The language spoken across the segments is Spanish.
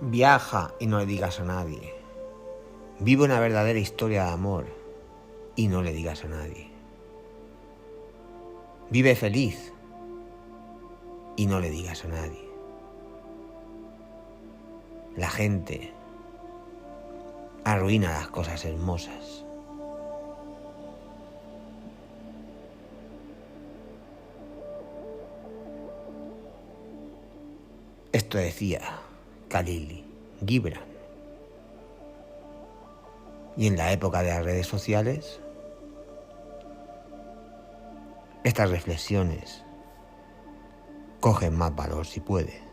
Viaja y no le digas a nadie. Vive una verdadera historia de amor y no le digas a nadie. Vive feliz y no le digas a nadie. La gente arruina las cosas hermosas. Esto decía Khalil Gibran. Y en la época de las redes sociales, estas reflexiones cogen más valor si puede.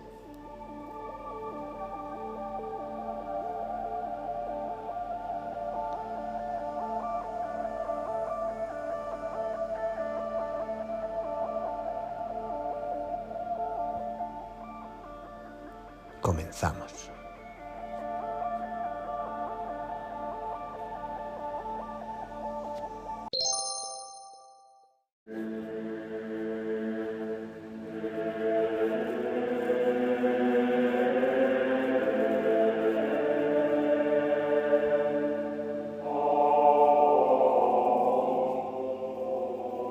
Comenzamos.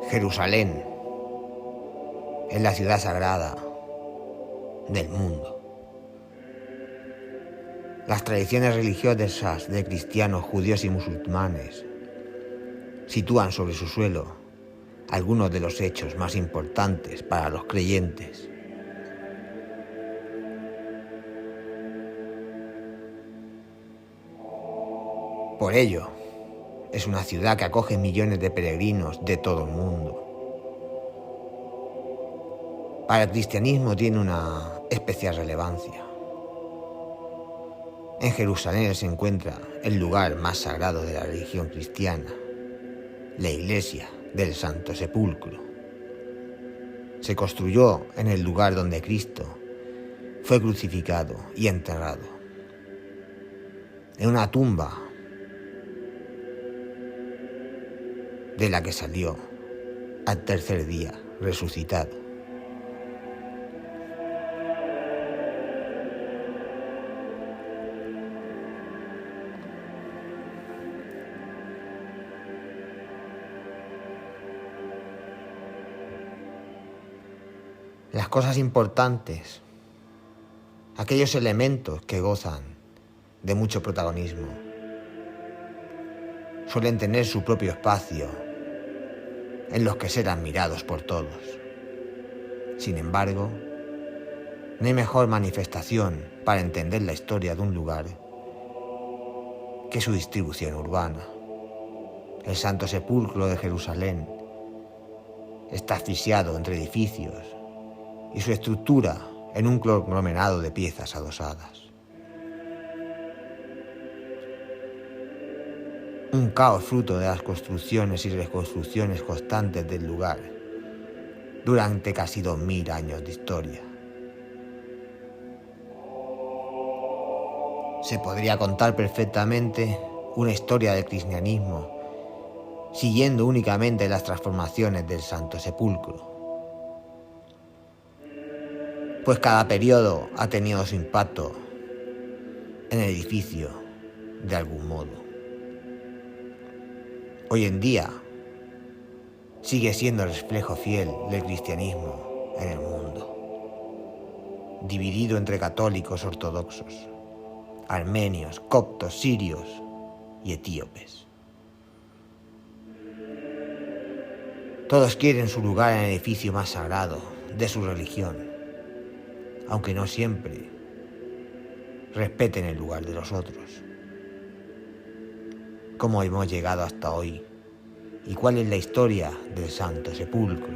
Jerusalén es la ciudad sagrada del mundo. Las tradiciones religiosas de cristianos, judíos y musulmanes sitúan sobre su suelo algunos de los hechos más importantes para los creyentes. Por ello, es una ciudad que acoge millones de peregrinos de todo el mundo. Para el cristianismo tiene una especial relevancia. En Jerusalén se encuentra el lugar más sagrado de la religión cristiana, la iglesia del Santo Sepulcro. Se construyó en el lugar donde Cristo fue crucificado y enterrado, en una tumba de la que salió al tercer día resucitado. Las cosas importantes, aquellos elementos que gozan de mucho protagonismo, suelen tener su propio espacio en los que ser admirados por todos. Sin embargo, no hay mejor manifestación para entender la historia de un lugar que su distribución urbana. El Santo Sepulcro de Jerusalén está asfixiado entre edificios y su estructura en un conglomerado de piezas adosadas. Un caos fruto de las construcciones y reconstrucciones constantes del lugar durante casi 2000 años de historia. Se podría contar perfectamente una historia del cristianismo siguiendo únicamente las transformaciones del Santo Sepulcro, pues cada periodo ha tenido su impacto en el edificio de algún modo. Hoy en día sigue siendo el reflejo fiel del cristianismo en el mundo, dividido entre católicos ortodoxos, armenios, coptos, sirios y etíopes. Todos quieren su lugar en el edificio más sagrado de su religión, aunque no siempre respeten el lugar de los otros. ¿Cómo hemos llegado hasta hoy? ¿Y cuál es la historia del Santo Sepulcro?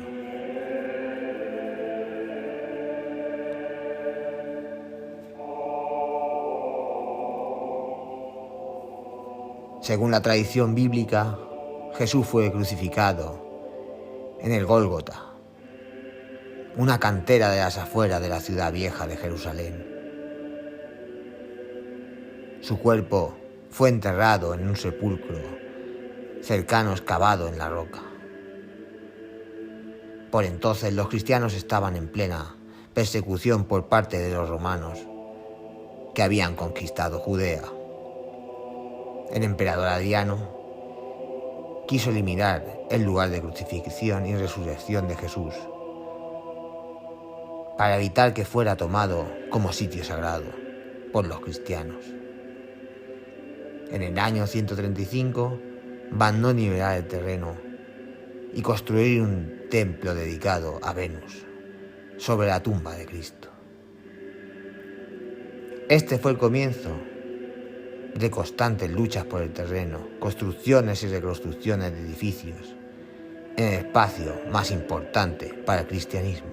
Según la tradición bíblica, Jesús fue crucificado en el Gólgota, una cantera de las afueras de la ciudad vieja de Jerusalén. Su cuerpo fue enterrado en un sepulcro cercano excavado en la roca. Por entonces los cristianos estaban en plena persecución por parte de los romanos, que habían conquistado Judea. El emperador Adriano quiso eliminar el lugar de crucifixión y resurrección de Jesús para evitar que fuera tomado como sitio sagrado por los cristianos. En el año 135 mandó nivelar el terreno y construir un templo dedicado a Venus sobre la tumba de Cristo. Este fue el comienzo de constantes luchas por el terreno, construcciones y reconstrucciones de edificios en el espacio más importante para el cristianismo.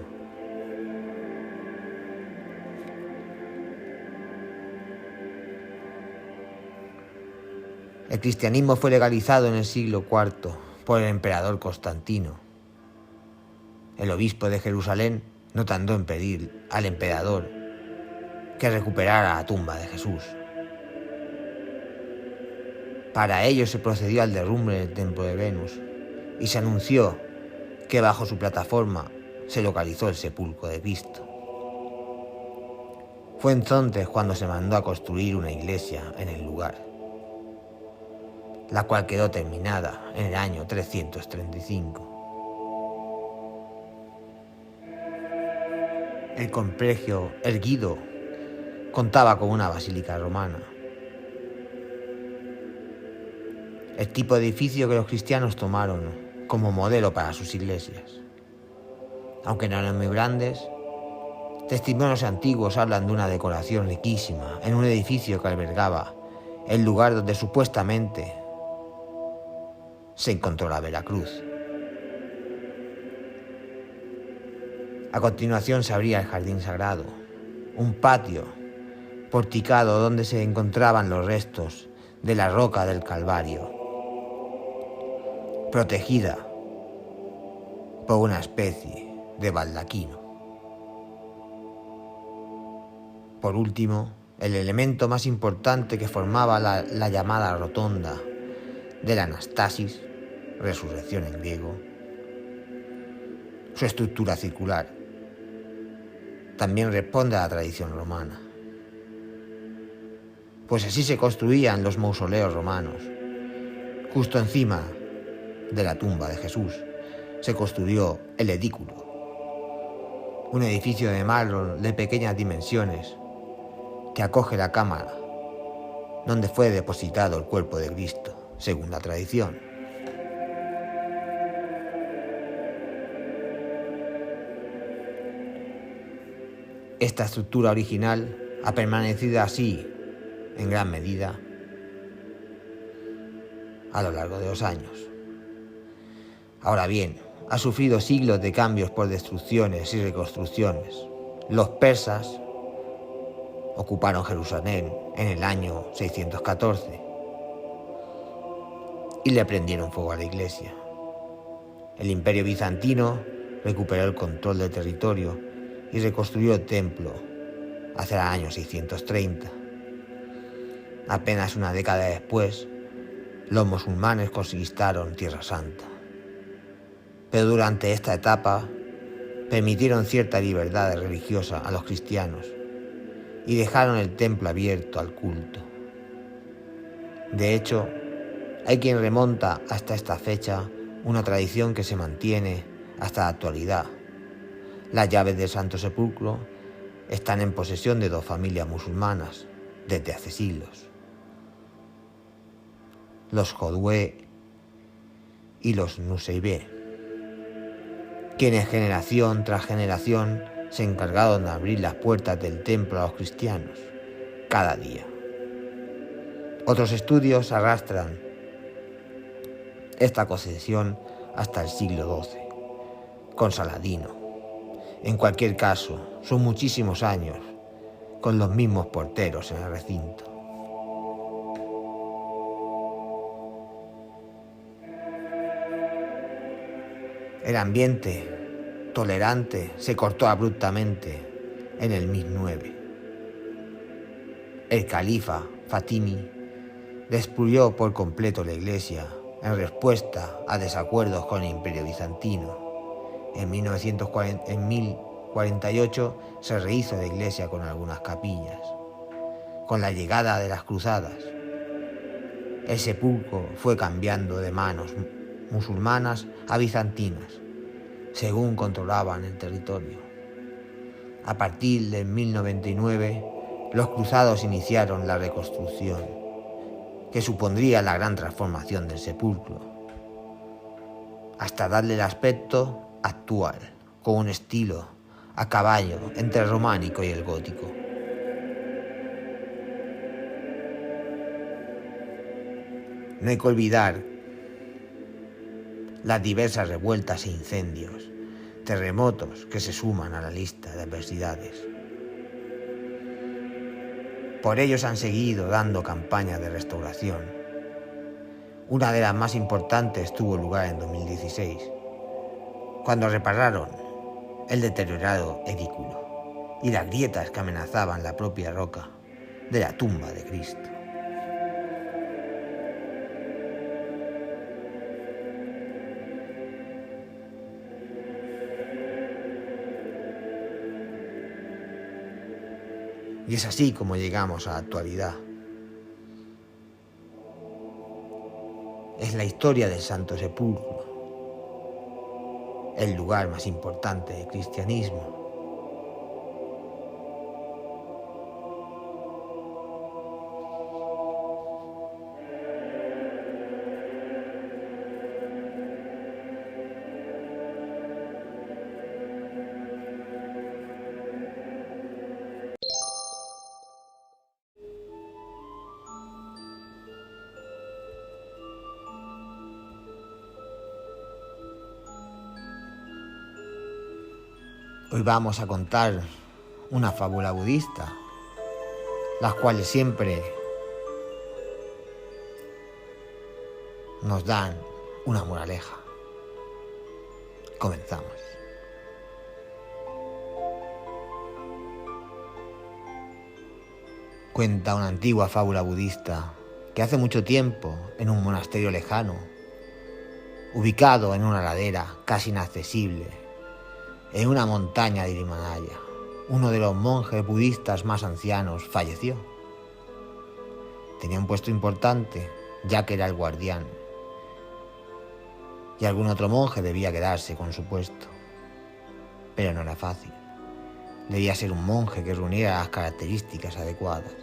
El cristianismo fue legalizado en el siglo IV por el emperador Constantino. El obispo de Jerusalén no tardó en pedir al emperador que recuperara la tumba de Jesús. Para ello se procedió al derrumbe del templo de Venus y se anunció que bajo su plataforma se localizó el sepulcro de Cristo. Fue entonces cuando se mandó a construir una iglesia en el lugar, la cual quedó terminada en el año 335. El complejo erguido contaba con una basílica romana. El tipo de edificio que los cristianos tomaron como modelo para sus iglesias. Aunque no eran muy grandes, testimonios antiguos hablan de una decoración riquísima en un edificio que albergaba el lugar donde supuestamente se encontró la Veracruz. A continuación se abría el jardín sagrado, un patio porticado donde se encontraban los restos de la roca del Calvario, protegida por una especie de baldaquino. Por último, el elemento más importante que formaba la llamada rotonda de la Anastasis, resurrección en griego, su estructura circular, también responde a la tradición romana, pues así se construían los mausoleos romanos. Justo encima de la tumba de Jesús se construyó el edículo, un edificio de mármol de pequeñas dimensiones que acoge la cámara donde fue depositado el cuerpo de Cristo, según la tradición. Esta estructura original ha permanecido así, en gran medida, a lo largo de los años. Ahora bien, ha sufrido siglos de cambios por destrucciones y reconstrucciones. Los persas ocuparon Jerusalén en el año 614 y le prendieron fuego a la iglesia. El Imperio bizantino recuperó el control del territorio y reconstruyó el templo hacia el año 630. Apenas una década después, los musulmanes conquistaron Tierra Santa. Pero durante esta etapa permitieron cierta libertad religiosa a los cristianos y dejaron el templo abierto al culto. De hecho, hay quien remonta hasta esta fecha una tradición que se mantiene hasta la actualidad. Las llaves del Santo Sepulcro están en posesión de dos familias musulmanas desde hace siglos: los Jodoué y los Nuseibé, quienes generación tras generación se encargaron de abrir las puertas del templo a los cristianos cada día. Otros estudios arrastran esta concesión hasta el siglo XII, con Saladino. En cualquier caso, son muchísimos años con los mismos porteros en el recinto. El ambiente tolerante se cortó abruptamente en el 1009. El califa Fatimi destruyó por completo la iglesia en respuesta a desacuerdos con el Imperio bizantino. En 1048 se rehizo la iglesia con algunas capillas, Con la llegada de las cruzadas, el sepulcro fue cambiando de manos musulmanas a bizantinas, según controlaban el territorio. A partir de 1099, los cruzados iniciaron la reconstrucción, que supondría la gran transformación del sepulcro, hasta darle el aspecto actual, con un estilo a caballo entre el románico y el gótico. No hay que olvidar las diversas revueltas e incendios, terremotos que se suman a la lista de adversidades. Por ello se han seguido dando campañas de restauración. Una de las más importantes tuvo lugar en 2016, cuando repararon el deteriorado edículo y las grietas que amenazaban la propia roca de la tumba de Cristo. Y es así como llegamos a la actualidad. Es la historia del Santo Sepulcro, el lugar más importante del cristianismo. Hoy vamos a contar una fábula budista, las cuales siempre nos dan una moraleja. Comenzamos. Cuenta una antigua fábula budista que hace mucho tiempo, en un monasterio lejano, ubicado en una ladera casi inaccesible, en una montaña del Himalaya, uno de los monjes budistas más ancianos falleció. Tenía un puesto importante, ya que era el guardián, y algún otro monje debía quedarse con su puesto. Pero no era fácil. Debía ser un monje que reuniera las características adecuadas.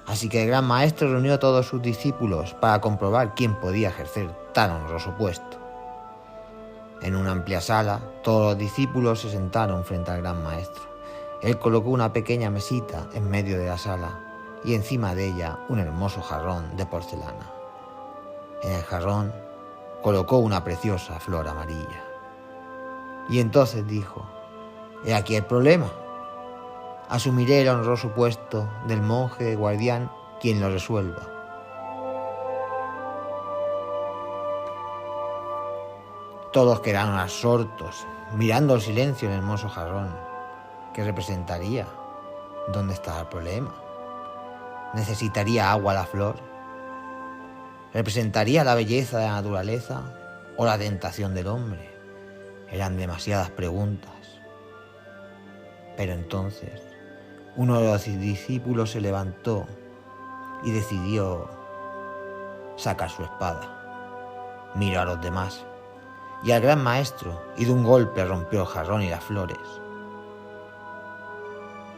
Así que el gran maestro reunió a todos sus discípulos para comprobar quién podía ejercer tan honroso puesto. En una amplia sala, todos los discípulos se sentaron frente al gran maestro. Él colocó una pequeña mesita en medio de la sala y encima de ella un hermoso jarrón de porcelana. En el jarrón colocó una preciosa flor amarilla. Y entonces dijo: «He aquí el problema. Asumiré el honroso puesto del monje guardián quien lo resuelva». Todos quedaron absortos, mirando el silencio en el hermoso jarrón. ¿Qué representaría? ¿Dónde estaba el problema? ¿Necesitaría agua la flor? ¿Representaría la belleza de la naturaleza o la tentación del hombre? Eran demasiadas preguntas. Pero entonces, uno de los discípulos se levantó y decidió sacar su espada. Miró a los demás y al gran maestro, y de un golpe rompió el jarrón y las flores.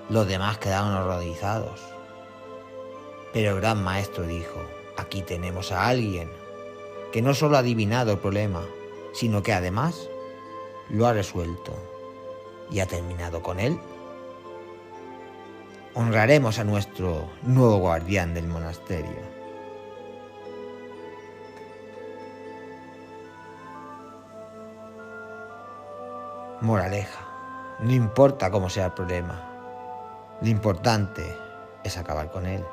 Los demás quedaron horrorizados. Pero el gran maestro dijo: «Aquí tenemos a alguien que no solo ha adivinado el problema, sino que además lo ha resuelto y ha terminado con él. Honraremos a nuestro nuevo guardián del monasterio». Moraleja: no importa cómo sea el problema, lo importante es acabar con él.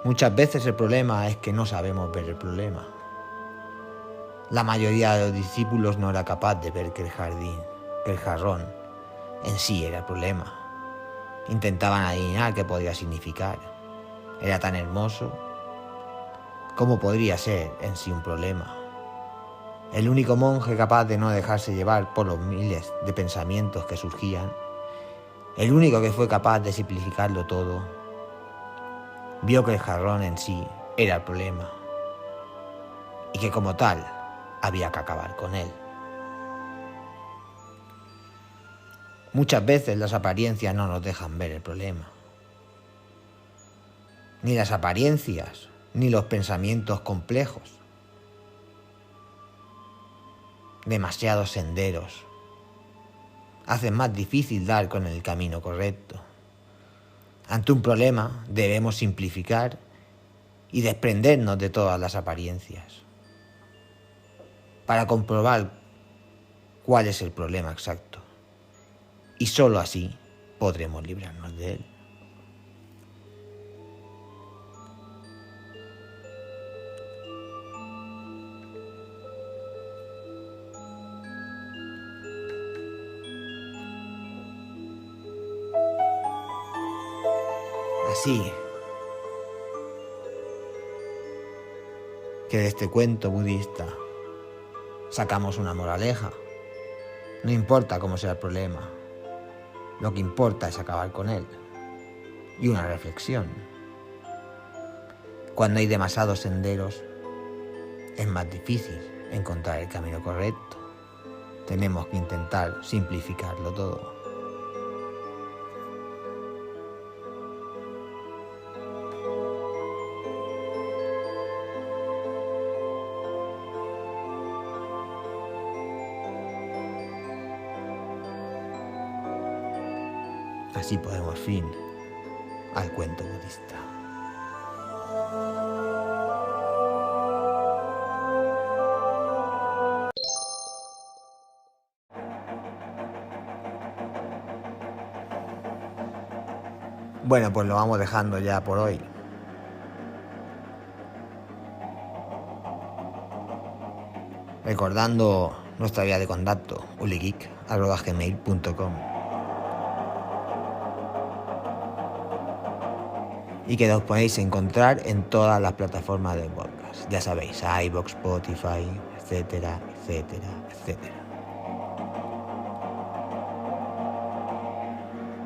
Muchas veces el problema es que no sabemos ver el problema. La mayoría de los discípulos no era capaz de ver que el jarrón en sí era el problema. Intentaban adivinar qué podría significar. Era tan hermoso. ¿Cómo podría ser en sí un problema? El único monje capaz de no dejarse llevar por los miles de pensamientos que surgían el único que fue capaz de simplificarlo todo, vio que el jarrón en sí era el problema y que como tal había que acabar con él. Muchas veces las apariencias no nos dejan ver el problema. Ni las apariencias, ni los pensamientos complejos. Demasiados senderos hacen más difícil dar con el camino correcto. Ante un problema debemos simplificar y desprendernos de todas las apariencias para comprobar cuál es el problema exacto. Y sólo así podremos librarnos de él. Así que de este cuento budista sacamos una moraleja. No importa cómo sea el problema, lo que importa es acabar con él. Y una reflexión. Cuando hay demasiados senderos, es más difícil encontrar el camino correcto. Tenemos que intentar simplificarlo todo. Así ponemos fin al cuento budista. Bueno, pues lo vamos dejando ya por hoy. Recordando nuestra vía de contacto, uligeek@gmail.com. Y que nos podéis encontrar en todas las plataformas de podcast. Ya sabéis, iVoox, Spotify, etcétera, etcétera, etcétera.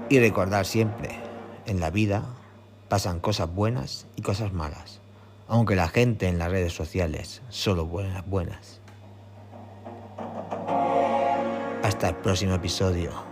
Y recordar siempre, en la vida pasan cosas buenas y cosas malas, aunque la gente en las redes sociales solo pone las buenas. Hasta el próximo episodio.